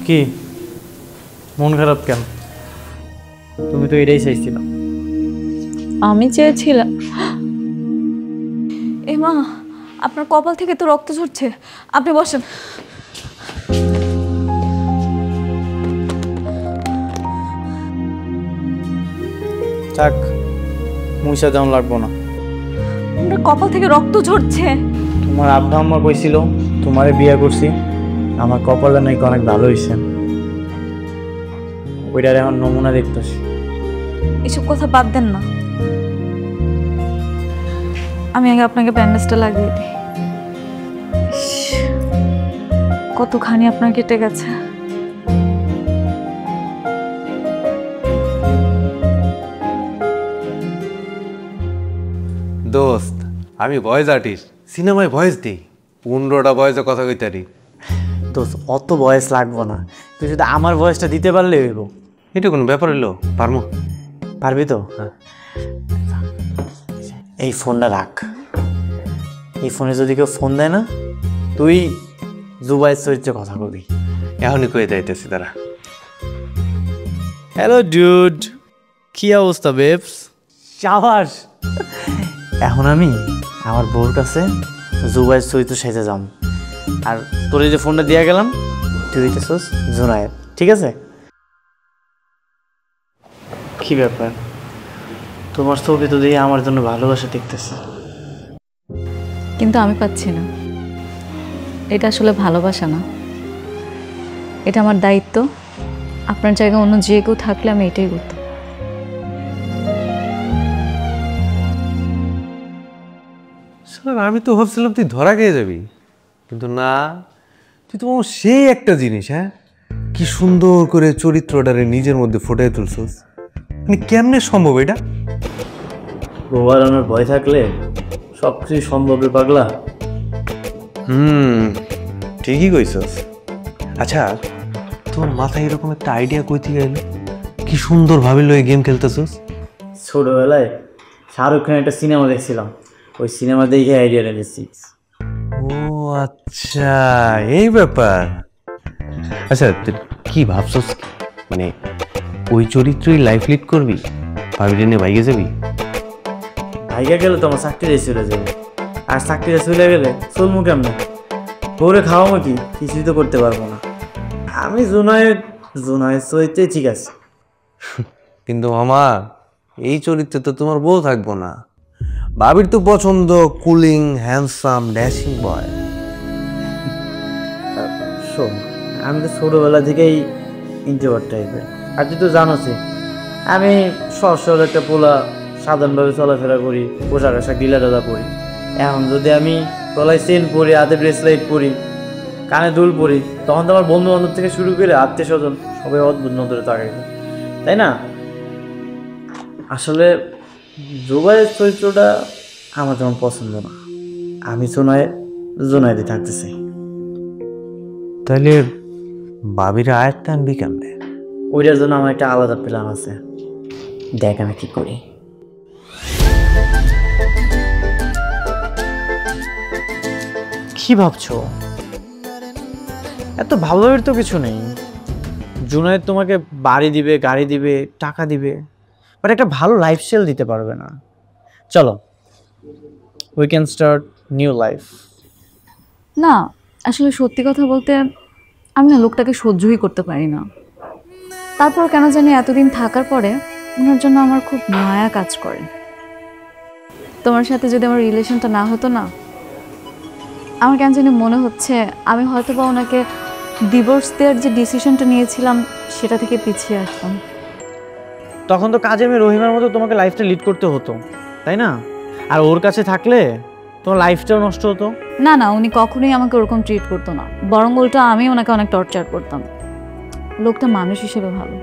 কি মন খারাপ কেন? তুমি তো এটাই চাইছিলাম। আমি চেয়েছিলাম। এ মা, আপনার কপাল থেকে তো রক্ত ঝরছে, আপনি বসেন। থাক, মুইসা যেমন লাগবো না। আপনার কপাল থেকে রক্ত ঝরছে। তোমার আব্বা আম্মা কইছিল তোমারে বিয়ে করছি, আমার কপালটা নাকি অনেক ভালো হয়েছে। ওইটার এখন নমুনা দেখতেছি। এসব কথা বাদ দেন না, আমি আগে আপনাকে ব্যান্ডেজটা লাগিয়ে দিই। কতখানি আপনার কেটে গেছে। দোস্ত, আমি ভয়েস আর্টিস্ট, সিনেমায় ভয়েস দিই। 15টা ভয়েসে কথা কইতারি। তো অত বয়স লাগবো না, তুই শুধু আমার বয়সটা দিতে পারলে হইব। এটা কোনো ব্যাপার হইলো? পারমো। পারবি তো? এই ফোনটা রাখ। এই ফোনে যদি কেউ ফোন দেয় না, তুই জুবাইয়ের চরিত্রে কথা কবি। এখনই কয়ে যাইতেছি তারা। হ্যালো ডুড, কি অবস্থা বেবস? সাবাস। এখন আমি আমার বউর কাছে জুবাইয়ের চরিত্র সেজে যাম, আর তোর যে ফোনটা দিয়ে গেলাম তুই হইতেছস জুনায়েদ, ঠিক আছে? কি ব্যাপার, তোমার ছবি তো দিয়ে আমার জন্য ভালোবাসা দেখতেছে। কিন্তু আমি পাচ্ছি না। এটা আসলে ভালোবাসা না, এটা আমার দায়িত্ব। আপনার জায়গায় অন্য যে কেউ থাকলে আমি এটাই করতাম। স্যার, আমি তো ভাবছিলাম তুই ধরা খেয়ে যাবি, কিন্তু না, তুই তো সেই একটা জিনিস। হ্যাঁ, কি সুন্দর করে চরিত্রটারে নিজের মধ্যে ফুটিয়ে তুলছস। মানে কেমনে সম্ভব এটা? গোয়ারানোর ভয় থাকলে সব কিছুই সম্ভব রে পাগলা। ঠিকই কইছস। আচ্ছা, তোর মাথায় এরকম একটা আইডিয়া কই থেকে এলো? কি সুন্দর ভাবিল এই গেম খেলতেছস। ছোটবেলায় শাহরুখ খানের একটা সিনেমা দেখছিলাম, ওই সিনেমা দেখে আইডিয়াটা নিয়েছি। ও আচ্ছা, এই ব্যাপার। আচ্ছা, তুই কি ভাবছস? মানে ওই চরিত্রই লাইফ লিড করবি? ভাবিটা নিয়ে ভাইগে যাবি? ভাইগা গেলে তো আমার চাকরিটা চলে যাবে, আর চাকরিটা চলে গেলে চলমু কেমনে? বউরে খাওয়াবো কি? কিছুই তো করতে পারবো না। আমি জুনায়েদ চরিত্রে ঠিক আছে। কিন্তু মামা, এই চরিত্রে তো তোমার বউ থাকবো না। ভাবির তো পছন্দ কুলিং, হ্যান্ডসাম, ড্যাশিং বয়। শোন, আমি তো ছোটবেলা থেকেই ইন্ট্রোভার্ট টাইপের, আর তুই তো জানোসই আমি সরল একটা পোলা, সাধারণভাবে চলাফেরা করি, পোশাক আশাক ঢিলা ঢালা পরি। এখন যদি আমি গলায় চেন পরি, হাতে ব্রেসলাইট পরি, কানে দুল পরি, তখন তো আমার বন্ধু বান্ধব থেকে শুরু করে আত্মীয় স্বজন সবাই অদ্ভুত নজরে তাকাই, তাই না? আসলে জুবাইয়ের চরিত্রটা আমার যেমন পছন্দ না, আমি জোনায়েদে থাকতে চাই। তাহলে ভাবির আয়ত্তে আনবি কেমনে? ওইটার জন্য আমার একটা আলাদা প্ল্যান আছে, দেখ আমি কি করি। কি ভাবছো? এত ভালোভাবে তো কিছু নেই। জুনায়েদ তোমাকে বাড়ি দিবে, গাড়ি দিবে, টাকা দিবে, বাট একটা ভালো লাইফস্টাইল দিতে পারবে না। চলো, we can start new life. না, আসলে সত্যি কথা বলতে আমি না লোকটাকে সহ্যই করতে পারি না। তারপর কেন জানি এতদিন থাকার পরে ওনার জন্য আমার খুব মায়া কাজ করে। তোমার সাথে যদি আমার রিলেশনটা না হতো না, আমার কেন জানি মনে হচ্ছে আমি হয়তো বা ওনাকে ডিভোর্স দেওয়ার যে ডিসিশনটা নিয়েছিলাম সেটা থেকে পিছিয়ে আসতাম। তখন তো কাজের মেয়ে রহিমার মতো তোমাকে লাইফটা লিড করতে হতো, তাই না? আর ওর কাছে থাকলে তোমার লাইফটাও নষ্ট হতো। না না, উনি কখনোই আমাকে ওরকম ট্রিট করতো না, বরং উল্টো আমি ওনাকে অনেক টর্চার করতাম। লোকটা মানুষ হিসেবে ভালো।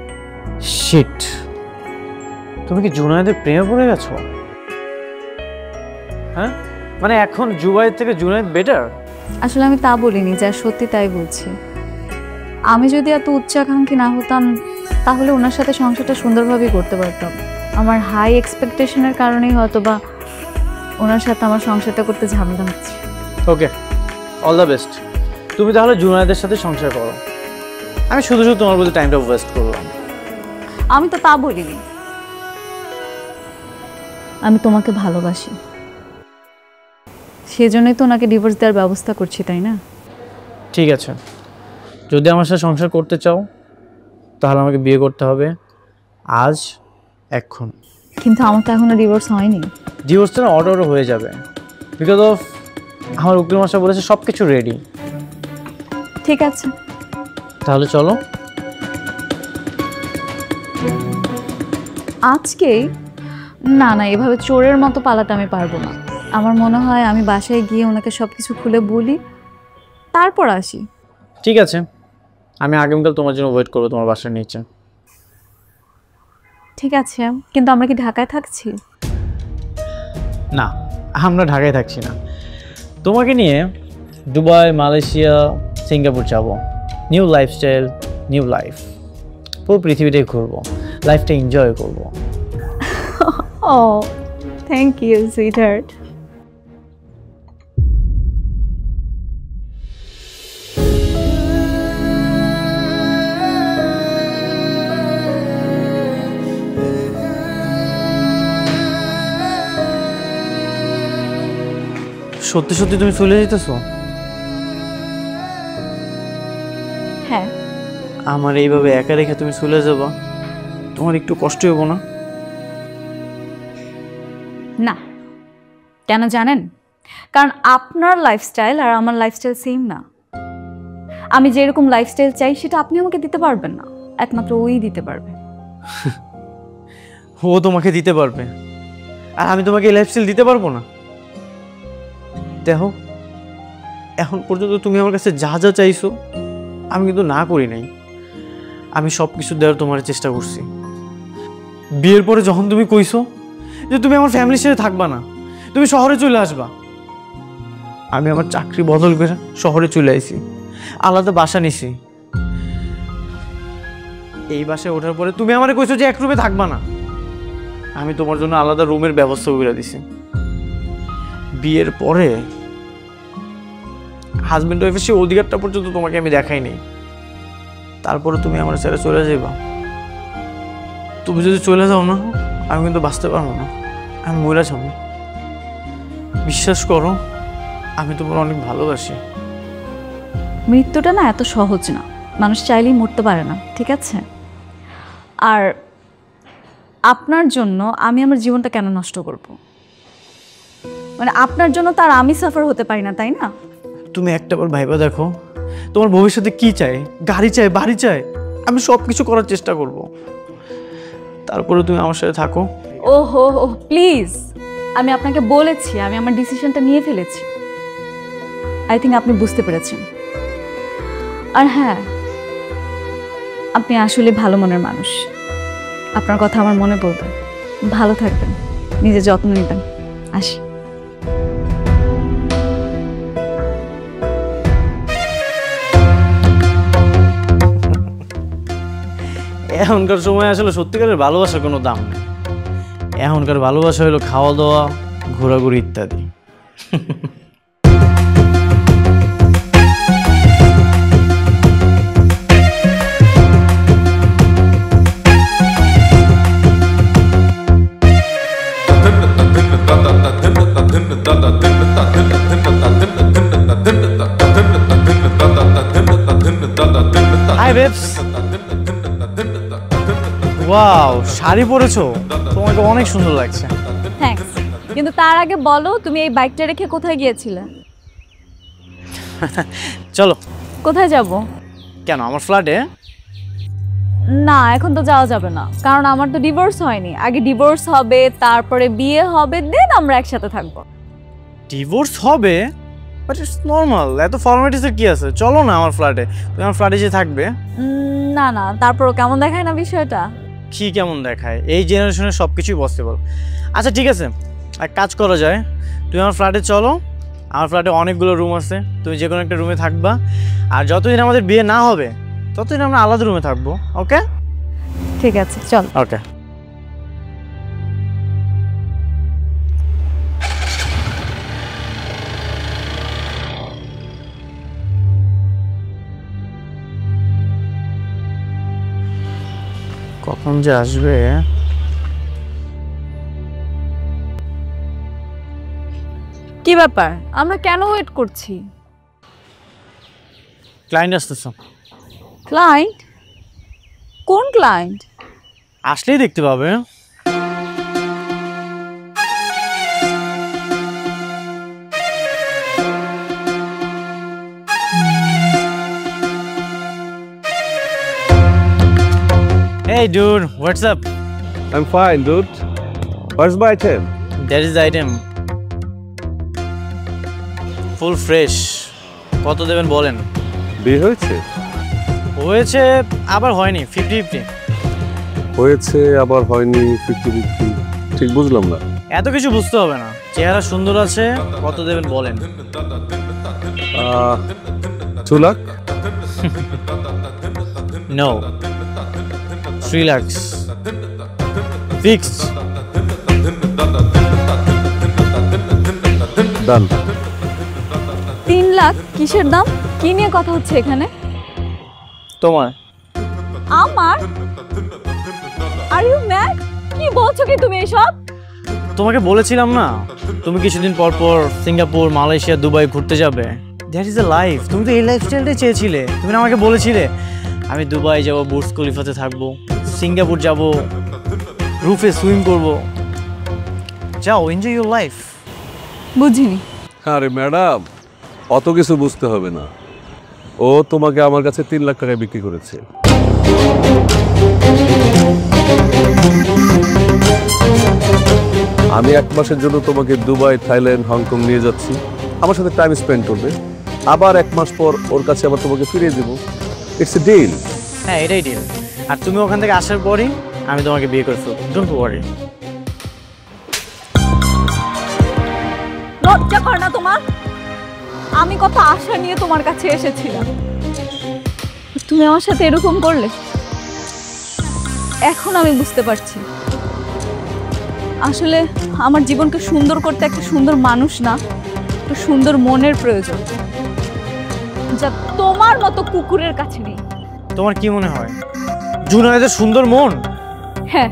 শিট, তুমি কি জুনায়েদের প্রেমে পড়ে গেছো? হ্যাঁ, মানে এখন জুবাইয়ের থেকে জুনায়েদ বেটার? আসলে আমি তা বলিনি, যা সত্যি তাই বলছি। আমি যদি এত উচ্চাকাঙ্ক্ষী না হতাম তাহলে ওনার সাথে সংসারটা সুন্দরভাবেই করতে পারতাম। আমার হাই এক্সপেকটেশনের কারণেই হয়তো বা ওনার সাথে আমার সংসারটা করতে ঝামেলা হচ্ছে। ওকে, অল দ্য বেস্ট। তুমি তাহলে জুনায়েদের সাথে সংসার করো, আমি শুধু শুধু তোমার প্রতি টাইমটা ওয়েস্ট করলাম। আমি তো তা বলিনি, আমি তোমাকে ভালোবাসি, সেজন্যই তো ওনাকে ডিভোর্স দেওয়ার ব্যবস্থা করছি, তাই না? ঠিক আছে, যদি আমার সাথে সংসার করতে চাও তাহলে আমাকে বিয়ে করতে হবে আজ, এখন। কিন্তু আমার তো এখনো ডিভোর্স হয়নি। ডিভোর্সটা অর্ডারও হয়ে যাবে, বিকজ অফ আমার উকিল মশাই বলেছে সব কিছু রেডি। ঠিক আছে, তাহলে চলো। আজকেই? না না, এভাবে চোরের মতো পালাতে আমি পারবো না। আমার মনে হয় আমি বাসায় গিয়ে ওনাকে সব কিছু খুলে বলি, তারপর আসি। ঠিক আছে, আমি আগামীকাল তোমার জন্য ওয়েট করবো তোমার বাসার নিচে। ঠিক আছে, কিন্তু আমরা কি ঢাকায় থাকছি? না, আমরা ঢাকায় থাকছি না, তোমাকে নিয়ে দুবাই, মালয়েশিয়া, সিঙ্গাপুর যাব। নিউ লাইফস্টাইল, নিউ লাইফ, পুরো পৃথিবীটাই ঘুরবো, লাইফটা এনজয় করবো। ও থ্যাংক ইউ সুইটহার্ট। সত্যি সত্যি তুমি চলে যেতেছো? হ্যাঁ। আমার এইভাবে একা রেখে তুমি চলে যাবা, তোমার একটু কষ্ট হবো না? না, কেন জানেন? কারণ আপনার লাইফস্টাইল আর আমার লাইফস্টাইল সেম না। আমি যেরকম লাইফস্টাইল চাই সেটা আপনি আমাকে দিতে পারবেন না, একমাত্র ওই দিতে পারবে। ও তোমাকে দিতে পারবে, আর আমি তোমাকে এই লাইফস্টাইল দিতে পারবো না? দেখো, এখন পর্যন্ত তুমি আমার কাছে যা যা চাইছো আমি কিন্তু না করি নাই। আমি সব কিছু দেওয়ার তোমার চেষ্টা করছি। বিয়ের পরে যখন তুমি কইছো যে তুমি আমার ফ্যামিলির সাথে থাকবা না, তুমি শহরে চলে আসবা, আমি আমার চাকরি বদল করে শহরে চলে আইছি, আলাদা বাসা নিছি। এই বাসায় ওঠার পরে তুমি আমারে কইছো যে এক রুমে থাকবা না, আমি তোমার জন্য আলাদা রুমের ব্যবস্থা করে দিছি। বিয়ের পরে হাজবেন্ড ওয়াইফের সেই অধিকারটা পর্যন্ত তোমাকে আমি দেখাই নেই, তারপরে তুমি আমার ছেড়ে চলে যাবা। তুমি যদি চলে যাও না, আমি কিন্তু বাঁচতে পারবো না, আমি মরে যাবো। বিশ্বাস করো, আমি তোমার অনেক ভালোবাসি। মৃত্যুটা না এত সহজ না, মানুষ চাইলেই মরতে পারে না, ঠিক আছে? আর আপনার জন্য আমি আমার জীবনটা কেন নষ্ট করব? মানে আপনার জন্য তার আমি সাফার হতে পারি না, তাই না? তুমি একটাবার ভাইবা দেখো, তোমার ভবিষ্যতে কি চাই, গাড়ি চাই, বাড়ি চাই, আমি সব কিছু করার চেষ্টা করব, তারপরে তুমি আমার সাথে থাকো। ও হো হো, প্লিজ, আমি আপনাকে বলেছি আমি আমার ডিসিশনটা নিয়ে ফেলেছি। আই থিঙ্ক আপনি বুঝতে পেরেছেন। আর হ্যাঁ, আপনি আসলে ভালো মনের মানুষ, আপনার কথা আমার মনে পড়বে। ভালো থাকবেন, নিজের যত্ন নেবেন। আসি। এখনকার সময় আসলে সত্যিকারের ভালোবাসার কোনো দাম নেই। এখনকার ভালোবাসা হলো খাওয়া দাওয়া, ঘোরাঘুরি ইত্যাদি। হাই বেবস, ওয়াও, শাড়ি পরেছো, তোমাকে অনেক সুন্দর লাগছে। থ্যাঙ্কস, কিন্তু তার আগে বলো তুমি এই বাইকটা রেখে কোথায় গিয়েছিলে? চলো। কোথায় যাব? কেন, আমার ফ্ল্যাটে? না, এখন তো যাওয়া যাবে না, কারণ আমার তো ডিভোর্স হয়নি। আগে ডিভোর্স হবে, তারপরে বিয়ে হবে, দেন আমরা একসাথে থাকবো। ডিভোর্স হবে? বাট ইটস নর্মাল, এত ফর্মালিটিসের কি আছে? চলো না আমার ফ্ল্যাটে, তুমি আমার ফ্ল্যাটে যে থাকবে। না না, তারপরও কেমন দেখায় না বিষয়টা? কি কেমন দেখায়? এই জেনারেশনে সব কিছুই পসিবল। আচ্ছা ঠিক আছে, এক কাজ করা যায়, তুমি আমার ফ্ল্যাটে চলো, আমার ফ্ল্যাটে অনেকগুলো রুম আছে, তুমি যে কোনো একটা রুমে থাকবা, আর যতদিন আমাদের বিয়ে না হবে ততদিন আমরা আলাদা রুমে থাকবো। ওকে? ঠিক আছে, চল। ওকে। কখন যে আসবে? কি ব্যাপার, আমরা কেন ওয়েট করছি? ক্লায়েন্ট আসতেছ? ক্লায়েন্ট? কোন ক্লায়েন্ট? আসলেই দেখতে পাবে। Hey dude, what's up? I'm fine, dude. Where's my item? That is the item. Full fresh. কত দেবেন বলেন? বিয়ে হয়েছে? হয়েছে আবার হয়নি, 50-50। হয়েছে আবার হয়নি, 50-50। ঠিক বুঝলাম না। এত কিছু বুঝতে হবে না, চেহারা সুন্দর আছে, কত দেবেন বলেন? 2 লাখ? No. 3 lakhs. Fixed. ডান। 3 লাখ? কিসের দাম? কি নিয়ে কথা হচ্ছে এখানে? তোমার। আমার? Are you mad? কি বলছো কি তুমি এসব? তোমাকে বলেছিলাম না তুমি কিছুদিন পর পর সিঙ্গাপুর, মালয়েশিয়া, দুবাই ঘুরতে যাবে। That is the life. তুমি তো এই লাইফস্টাইলটাই চেয়েছিলে। তুমি না আমাকে বলেছিলে আমি দুবাই যাব, বুর্জ খলিফাতে থাকবো, সিঙ্গাপুর যাব, রুফে সুইম করব। যাও, এনজয় ইউর লাইফ। বুঝিনি। আরে ম্যাডাম, অত কিছু বুঝতে হবে না। ও তোমাকে আমার কাছে 3 লাখ টাকায় বিক্রি করেছে। আমি 1 মাসের জন্য তোমাকে দুবাই, থাইল্যান্ড, হংকং নিয়ে যাচ্ছি। আমার সাথে টাইম স্পেন্ড করবে, আবার 1 মাস পর ওর কাছে আবার তোমাকে ফিরিয়ে দেবো। It's a deal. হ্যাঁ, এটাই ডিল। আর তুমি ওখান থেকে আসার পরই আমি তোমাকে বিয়ে করে ফেলবো। Don't worry. লজ্জা কর না তোমার? আমি কত আশা নিয়ে তোমার কাছে এসেছিলাম, তুমি আমার সাথে এরকম করলে। এখন আমি বুঝতে পারছি আসলে আমার জীবনকে সুন্দর করতে একটা সুন্দর মানুষ না, একটা সুন্দর মনের প্রয়োজন, যা তোমার মতো কুকুরের কাছে নেই। তোমার কি মনে হয় জুনায়েদের সুন্দর মন? হ্যাঁ,